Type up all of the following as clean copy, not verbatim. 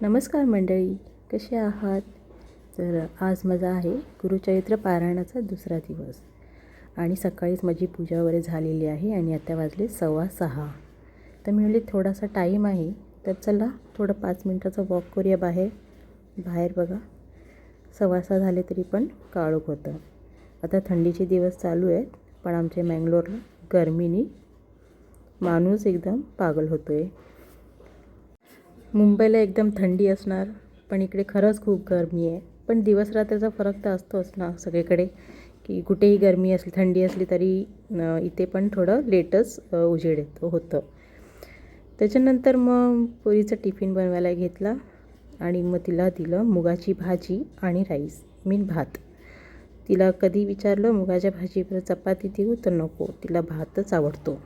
नमस्कार मंडळी, कसे आहात? तर आज माझा आहे गुरुचरित्र पारायणाचा दुसरा दिवस आणि सकाळीच माझी पूजा वगैरे झालेली आहे आणि आता वाजले 6:15. तर मी म्हणले थोडासा टाईम आहे तर चला थोडं 5 मिनटाचा वॉक करूया बाहेर. बाहेर बघा 6:15 झाले तरी पण काळोख होतं. आता थंडीचे दिवस चालू आहेत पण आमच्या मँगलोरला गरमीने माणूस एकदम पागल होतो आहे. मुंबईला एकदम थंडी असणार पण इकडे खरंच खूप गरमी आहे. पण दिवस रात्रीचा फरक तर असतोच ना सगळीकडे, की कुठेही गरमी असली थंडी असली तरी इथे पण थोडं लेटच उजेड होतं. त्याच्यानंतर मग पोरीचा टिफिन बनवायला घेतला आणि मग तिला दिलं मुगाची भाजी आणि राईस भात. तिला कधी विचारलं मुगाच्या भाजीवर चपाती देऊ तर नको, तिला भातच आवडतो.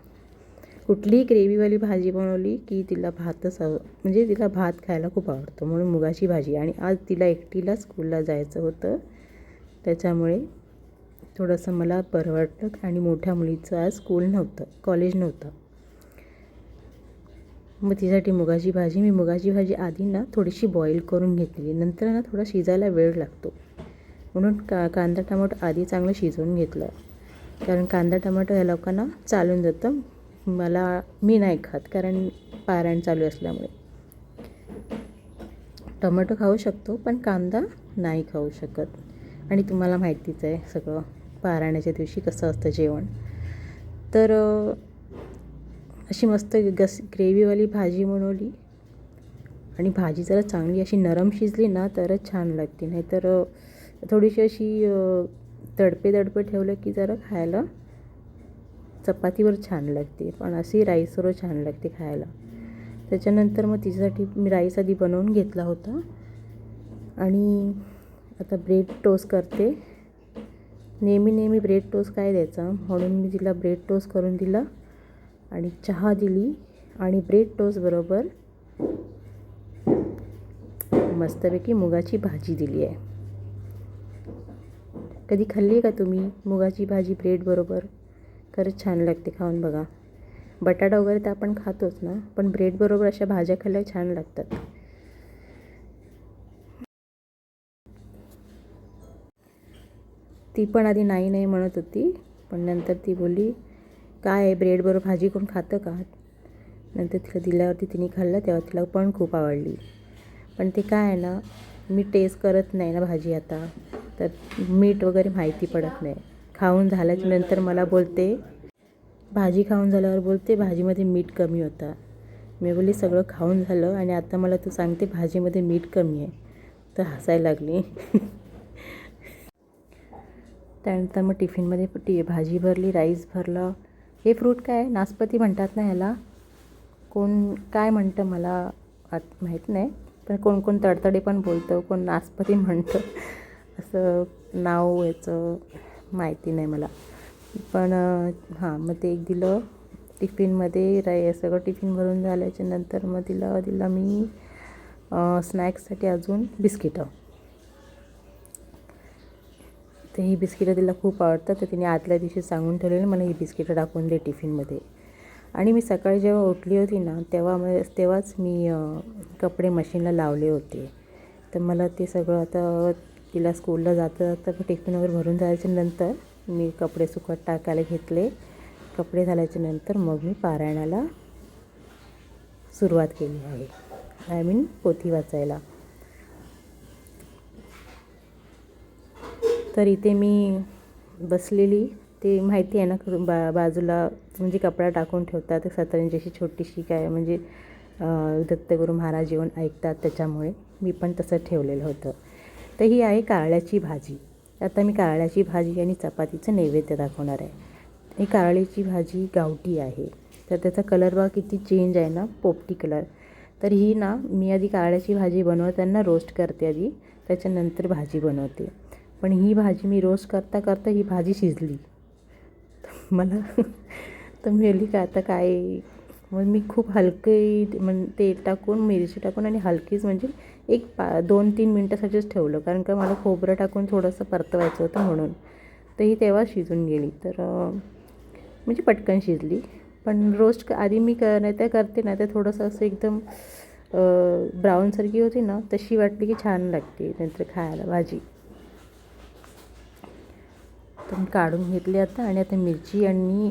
कुठलीही ग्रेव्हीवाली भाजी बनवली की तिला भातच म्हणजे तिला भात खायला खूप आवडतो, म्हणून मुगाची भाजी. आणि आज तिला एकटीला स्कूलला जायचं होतं त्याच्यामुळे थोडंसं मला बरं वाटलं. आणि मोठ्या मुलीचं आज स्कूल नव्हतं, कॉलेज नव्हतं. मग तिच्यासाठी मुगाची भाजी. मी मुगाची भाजी आधी ना थोडीशी बॉईल करून घेतली, नंतर ना थोडा शिजायला वेळ लागतो म्हणून कांदा टमाटो आधी चांगलं शिजवून घेतलं, कारण कांदा टमाटो ह्या लोकांना चालून जातं. मी नाही खात कारण पारायण चालू असल्यामुळे. टोमॅटो खाऊ शकतो पण कांदा नाही खाऊ शकत. आणि तुम्हाला माहितीच आहे सगळं पारायणाच्या दिवशी कसं असतं जेवण. तर अशी मस्त ग्रेव्हीवाली भाजी बनवली आणि भाजी जरा चांगली अशी नरम शिजली ना तरच छान लागते, नाहीतर थोडीशी अशी तडपे ठेवलं की जरा खायला चपातीवर छान लागते, पण अशी राईसवर छान लागते खायला. त्याच्यानंतर मग तिच्यासाठी मी राईस आधी बनवून घेतला होता आणि आता ब्रेड टोस्ट करते. नेहमी ब्रेड टोस्ट काय द्यायचा, म्हणून मी तिला ब्रेड टोस्ट करून दिला आणि चहा दिली आणि ब्रेड टोस्ट बरोबर मस्तपैकी मुगाची भाजी दिली आहे. कधी खाल्ली आहे का तुम्ही मुगाची भाजी ब्रेड बरोबर? खरंच छान लागते, खाऊन बघा. बटाटा वगैरे तर आपण खातोच ना, पण ब्रेड बरोबर अशा भाज्या खाल्ल्या छान लागतात. ती पण आधी नाही म्हणत होती, पण नंतर ती बोलली काय आहे ब्रेड बरोबर भाजी कोण खातं का? नंतर तिला दिल्यावरती तिने खाल्लं तेव्हा तिला पण खूप आवडली. पण ते काय आहे ना, मी टेस्ट करत नाही ना भाजी आता, तर मीठ वगैरे माहिती पडत नाही. खाऊन झाल्याच्यानंतर मला बोलते, भाजी खाऊन झाल्यावर बोलते भाजीमध्ये मीठ कमी होता. मी बोलली सगळं खाऊन झालं आणि आता मला तू सांगते भाजीमध्ये मीठ कमी आहे, तर हसायला लागली. त्यानंतर मग टिफिनमध्ये भाजी भरली, राईस भरलं. हे फ्रूट काय नासपती म्हणतात ना ह्याला, कोण काय म्हणतं मला माहीत नाही, पण कोण तडतडे पण बोलतं, कोण नासपती म्हणतं, असं नाव याचं माहिती नाही मला. पण हां, मग ते एक दिलं टिफिनमध्ये. सगळं टिफिन भरून झाल्याच्या नंतर मग दिला मी स्नॅक्ससाठी अजून बिस्किटं. तर ही बिस्किटं तिला खूप आवडतात, तर तिने आदल्या दिवशी सांगून मला ही बिस्किटं टाकून दे टिफिनमध्ये. आणि मी सकाळी जेव्हा उठली होती ना तेव्हाच मी कपडे मशीनला लावले होते. तर मला ते सगळं आता तिला स्कूलला जाता टिफिन वगैरे भरून झाल्याच्या नंतर मी कपडे सुकत टाकायला घेतले. कपडे झाल्याच्या नंतर मग मी पारायणाला सुरुवात केली आहे, पोथी वाचायला. तर इथे मी बसलेली, ते माहिती आहे ना बाजूला म्हणजे कपडा टाकून ठेवतात सतरंजी अशी छोटीशी, काय म्हणजे दत्तगुरू महाराज जेवण ऐकतात त्याच्यामुळे मी पण तसं ठेवलेलं होतं. तर ही आहे कारळ्याची भाजी. आता मी कारळ्याची भाजी आणि चपातीचं नैवेद्य दाखवणार आहे. ही कारळ्याची भाजी गावठी आहे, तर त्याचा कलर बघा किती चेंज आहे ना, पोपटी कलर. तर ही ना मी आधी कारळ्याची भाजी बनवताना रोस्ट करते आधी, त्याच्यानंतर भाजी बनवते. पण ही भाजी मी रोस्ट करता ही भाजी शिजली. मला तर मिळाली का आता काय. मग मी खूप हलकी तेल टाकून मिरची टाकून आणि हलकीच म्हणजे 2-3 मिनटासाठीच ठेवलं, कारण का मला खोबरं टाकून थोडंसं परतवायचं होतं म्हणून. तर ही तेव्हा शिजून गेली, तर म्हणजे पटकन शिजली. पण रोस्ट आधी मी नाही तर करते ना तर थोडंसं असं एकदम ब्राऊनसारखी होती ना तशी वाटली की छान लागते नंतर खायला भाजी. तर मी काढून घेतली आता आणि आता मिरची आणि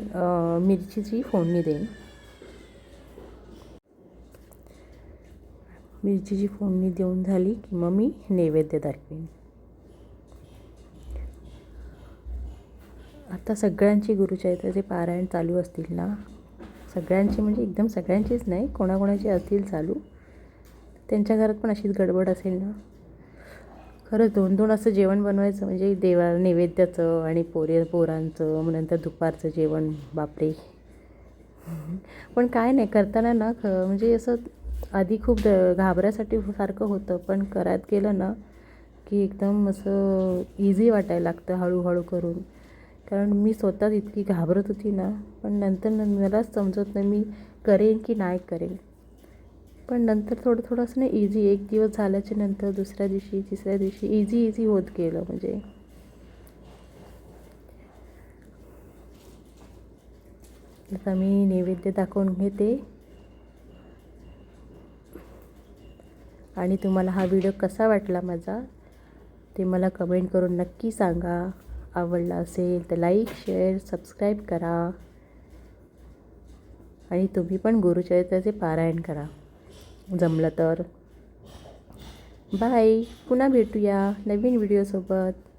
मिरचीची फोडणी देईन. मिरचीची फोडणी देऊन झाली की मग मी नैवेद्य दाखवेन. आता सगळ्यांची गुरुचरित्राचे पारायण चालू असतील ना, सगळ्यांची म्हणजे एकदम सगळ्यांचीच नाही, कोणाकोणाची असतील चालू, त्यांच्या घरात पण अशीच गडबड असेल ना. खरंच 2-2 असं जेवण बनवायचं म्हणजे देवाला नैवेद्याचं आणि पोरांचं, मग नंतर दुपारचं जेवण, बापरे. पण काय नाही करताना ना म्हणजे असं आधी खूप घाबरायसाठी सारखं होतं, पण करत गेलं ना की एकदम असं इझी वाटायला लागतं हळूहळू करून. कारण मी स्वतःच इतकी घाबरत होती ना, पण नंतर मलाच समजत नाही मी करेन की नाही करेन. पण नंतर थोडं थोडं असं नाही इझी, एक दिवस झाल्याच्या नंतर दुसऱ्या दिवशी तिसऱ्या दिवशी इझी होत गेलं. म्हणजे आता मी नैवेद्य दाखवून घेते आणि तुम्हाला हा व्हिडिओ कसा वाटला माझा ते मला कमेंट करून नक्की सांगा. आवडला असेल तर लाईक, शेअर, सबस्क्राईब करा आणि तुम्ही पण गुरुचरित्राचे पारायण करा जमलं तर. बाय. पुन्हा भेटूया नवीन व्हिडिओसोबत.